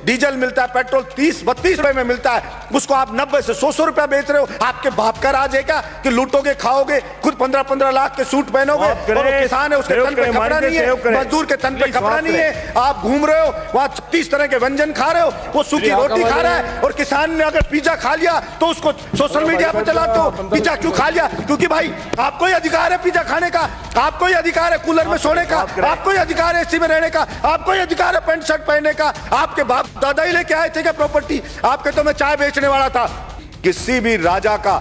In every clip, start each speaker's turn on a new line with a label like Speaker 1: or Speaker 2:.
Speaker 1: Diesel मिलता है, petrol 30-32 रुपए में मिलता है, उसको आप 90 से 100 रुपए बेच रहे हो। आपके बाप का राज है क्या कि लूटोगे, खाओगे, खुद 15-15 लाख के सूट पहनोगे, और वो किसान है उसके तन पे कपड़ा नहीं है, मजदूर के तन पे कपड़ा नहीं है, आप घूम रहे हो वहां 36 तरह के व्यंजन खा रहे हो, वो सूखी रोटी खा रहा है। और किसान ने अगर पिज्जा खा लिया तो उसको सोशल मीडिया पे चलाते हो, पिज्जा क्यों खा लिया? क्योंकि भाई आपको ही अधिकार है पिज्जा खाने का, आपको ही अधिकार है कूलर में सोने का, आपको ही अधिकार है एसी में रहने का, आपको ही अधिकार है पैंट शर्ट पहनने का। आपके बाप दादा ही लेके आए थे क्या प्रॉपर्टी? आपके तो मैं चाय बेचने वाला था। किसी भी राजा का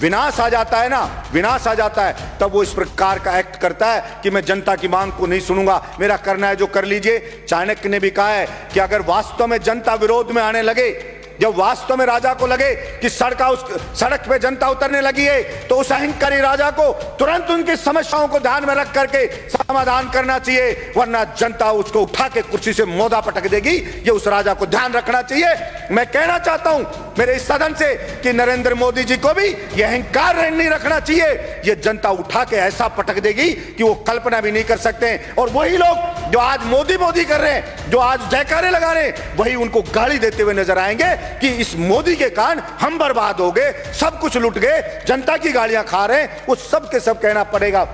Speaker 1: विनाश आ जाता है ना, विनाश आ जाता है, तब वो इस प्रकार का एक्ट करता है कि मैं जनता की मांग को नहीं सुनूंगा, मेरा करना है जो कर लीजिए। चाणक्य ने भी कहा है कि अगर वास्तव में जनता विरोध में आने लगे, जब वास्तव में राजा को लगे कि सड़क पे जनता उतरने लगी है, तो उस अहंकारी राजा को तुरंत उनकी समस्याओं को ध्यान में रख करके समाधान करना चाहिए, वरना जनता उसको उठा के कुर्सी से मोदा पटक देगी। ये उस राजा को ध्यान रखना चाहिए। मैं कहना चाहता हूं मेरे इस सदन से कि नरेंद्र मोदी जी को भी यह अहंकार नहीं रखना चाहिए। ये जनता उठा के ऐसा पटक देगी कि वो कल्पना भी नहीं कर सकते। और वही लोग जो आज मोदी मोदी कर रहे हैं, जो आज जयकारे लगा रहे हैं, वही उनको गाली देते हुए नजर आएंगे कि इस मोदी के कारण हम बर्बाद हो गए, सब कुछ लुट गए, जनता की गालियां खा रहे हैं। वो सब के सब कहना पड़ेगा।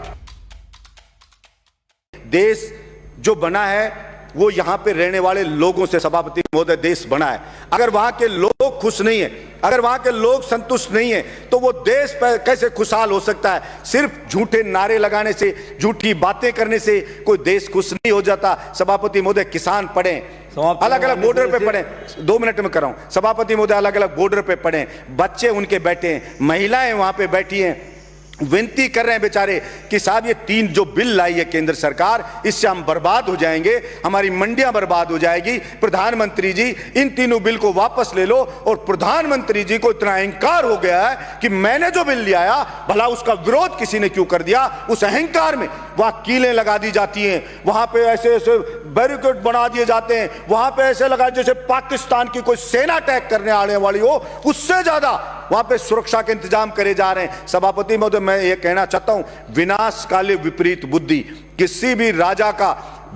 Speaker 1: देश जो बना है वो यहां पे रहने वाले लोगों से, सभापति महोदय, देश बना है। अगर वहां के लोग खुश नहीं है, अगर वहां के लोग संतुष्ट नहीं है, तो वो देश कैसे खुशहाल हो सकता है? सिर्फ झूठे नारे लगाने से, झूठी बातें करने से कोई देश खुश नहीं हो जाता। सभापति महोदय, किसान पढ़े, अलग अलग बॉर्डर पे पड़े, 2 मिनट में कर रहा हूं सभापति महोदय, अलग अलग बॉर्डर पे पड़े, बच्चे उनके बैठे हैं, महिलाएं वहां पे बैठी हैं, विनती कर रहे हैं बेचारे कि साहब ये 3 जो बिल लाई है केंद्र सरकार, इससे हम बर्बाद हो जाएंगे, हमारी मंडियां बर्बाद हो जाएगी। प्रधानमंत्री जी इन तीनों बिल को वापस ले लो। और प्रधानमंत्री जी को इतना अहंकार हो गया है कि मैंने जो बिल ले आया, भला उसका विरोध किसी ने क्यों कर दिया? उस अहंकार में वहां कीलें लगा दी जाती हैं, वहां पे ऐसे ऐसे बैरिकेड बना दिए जाते हैं, वहां पे ऐसे लगा जैसे पाकिस्तान की कोई सेना अटैक करने आने वाली हो, उससे ज्यादा वहां पे सुरक्षा के इंतजाम करे जा रहे हैं। सभापति महोदय, मैं ये कहना चाहता हूं, विनाश काले विपरीत बुद्धि। किसी भी राजा का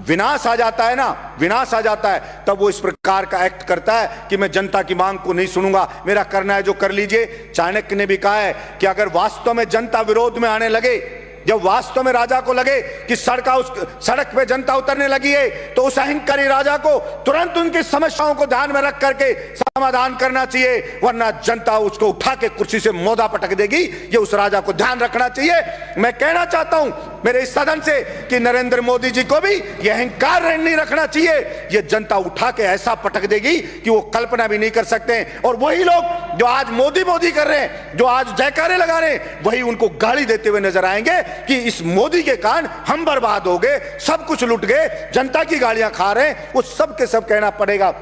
Speaker 1: विनाश आ जाता है ना, विनाश आ जाता है, तब वो इस प्रकार का एक्ट करता है कि मैं जनता की मांग को नहीं सुनूंगा, मेरा करना है जो कर लीजिए। चाणक्य ने भी कहा है कि अगर वास्तव में जनता विरोध में आने लगे, जब वास्तव में राजा को लगे कि सड़क पे जनता उतरने लगी है, तो उस अहंकारी राजा को तुरंत उनकी समस्याओं को ध्यान में रख करके समाधान करना चाहिए, वरना जनता उसको उठा के कुर्सी से मोदा पटक देगी। ये उस राजा को ध्यान रखना चाहिए। मैं कहना चाहता हूं मेरे इस सदन से कि नरेंद्र मोदी जी को भी यह अहंकार नहीं रखना चाहिए। ये जनता उठा के ऐसा पटक देगी कि वो कल्पना भी नहीं कर सकते। और वही लोग जो आज मोदी मोदी कर रहे हैं, जो आज जयकारे लगा रहे हैं, वही उनको गाली देते हुए नजर आएंगे कि इस मोदी के कारण हम बर्बाद हो गए, सब कुछ लुट गए, जनता की गालियां खा रहे हैं। वो सब के सब कहना पड़ेगा।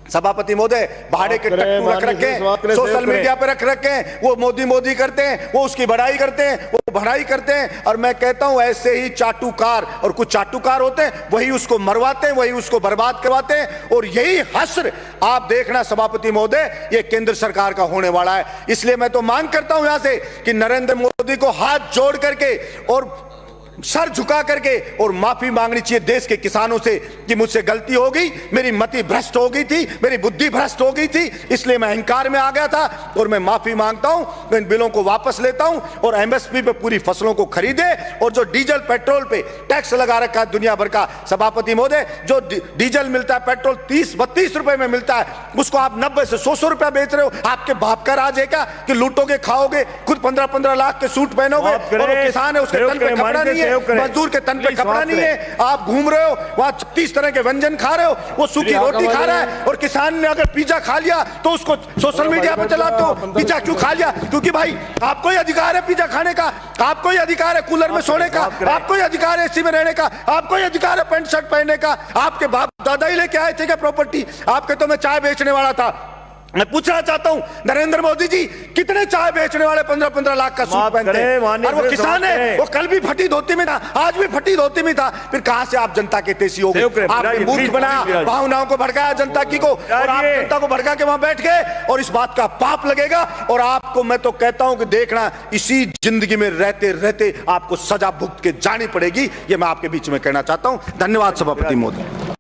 Speaker 1: सभापति महोदय, भाड़े के टट्टू रख रखे हैं, सोशल मीडिया पे रख रखे हैं, वो मोदी मोदी करते हैं, वो उसकी बड़ाई करते हैं, वो बढ़ाई करते हैं। और मैं कहता हूं ऐसे ही चाटुकार, और कुछ चाटुकार होते हैं, वही उसको मरवाते हैं, वही उसको बर्बाद करवाते हैं। और यही हश्र आप देखना सभापति महोदय, ये केंद्र सरकार का होने वाला है। इसलिए मैं तो मांग करता हूं यहां से कि नरेंद्र मोदी को हाथ जोड़ करके और सर झुका करके और माफी मांगनी चाहिए देश के किसानों से कि मुझसे गलती हो गई, मेरी मति भ्रष्ट हो गई थी, मेरी बुद्धि भ्रष्ट हो गई थी, इसलिए मैं अहंकार में आ गया था और मैं माफी मांगता हूं। मैं इन बिलों को वापस लेता हूं और एमएसपी पे पूरी फसलों को खरीदे। और जो डीजल पेट्रोल पे टैक्स लगा रखा है दुनिया भर का, सभापति महोदय, जो डीजल मिलता है, पेट्रोल 30-32 रुपए में मिलता है, उसको आप 90 से 100 रुपया बेच रहे हो। आपके बाप का राज है क्या कि लूटोगे, खाओगे, खुद 15-15 लाख के सूट पहनोगे, और वो किसान है उसके तन पे कपड़ा नहीं है, मजदूर के तन पे कपड़ा नहीं है, आप घूम रहे हो वहां 36 तरह के व्यंजन खा रहे हो, वो सूखी रोटी खा रहा है। और किसान ने अगर पिज्जा खा लिया तो उसको सोशल मीडिया पे चलाते हो, पिज्जा क्यों खा लिया? क्योंकि भाई आपको ही अधिकार है पिज्जा खाने का, आपको ही अधिकार है कूलर में सोने का, आपको ही अधिकार है एसी में रहने का, आपको ही अधिकार है पैंट शर्ट पहनने का। आपके बाप दादा ही लेके आए थे क्या प्रॉपर्टी? आपके तो मैं चाय बेचने वाला था। मैं पूछना चाहता हूं नरेंद्र मोदी जी, कितने चाय बेचने वाले 15-15 लाख का सूट पहनते हैं? और वो किसान है, वो कल भी फटी धोती में था, आज भी फटी धोती में था। फिर कहां से आप जनता के तेजी हो गए? आपने मूर्ख बनाया, भावनाओं को भड़काया जनता की को, और आप जनता को भड़का के वहां बैठ गए। और इस बात का पाप लगेगा। और आपको मैं तो कहता हूं कि देखना, इसी जिंदगी में रहते रहते आपको सजा भुगत के जानी पड़ेगी। ये मैं आपके बीच में कहना चाहता हूं। धन्यवाद सभापति महोदय।